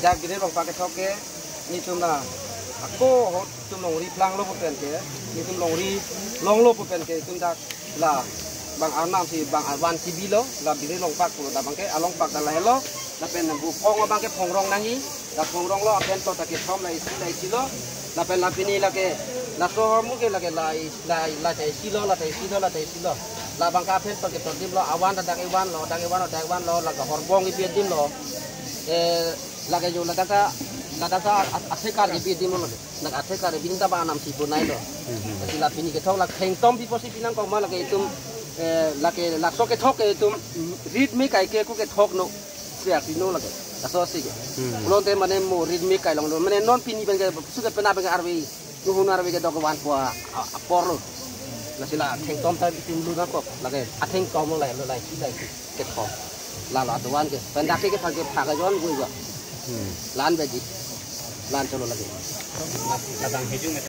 จากกินได้ลงปลากระชอกแกนี่ตุ่มละโก้เขาตุ่มลงรีพลังโลบเป็นแกนี่ตุ่มลงรีลองโลบเป็นแกตุ่มจากละบางอาน้ำสิบางอาวันสิบิโลละบินได้ลงปลากกุลแต่บางแกอาลงปลากแต่ละเฮโลละเป็นบุพองว่าบางแกพองรองนั่งนี้ละพองรองล้อเป็นตัวตะเกียบพร้อมละสิโลละเป็นละปีนี้ละแกละโซ่มุกละแกละใจสิโลละใจสิโลละใจสิโลละบางกาเป็นตัวเก็บตัวดิมล้ออาวันดังไอวันล้อดังไอวันล้อดังไอวันล้อละก็หอร์บองอีเปียดิมล้อlagi jo lada asekar di di mana nak asekar di bintang ba nam si punai lo sila pini ke thok la kheng tom pi posi pinang ko ma lagi itum lagi lakso ke thok ke itum read me kai ke ku ke thok no siak pino lagi aso si ke ulon te mane mo read me kai long lo mane non pini ben ke su ke pena ben arwi ku hun arwi ke dok wan po apor lo la sila kheng tom ta itum lu na ko lagi atheng tom lo lai si lai ke thok la la tuan ke pendak ke phang ke phag jon gue go lan beji lan cholo lagi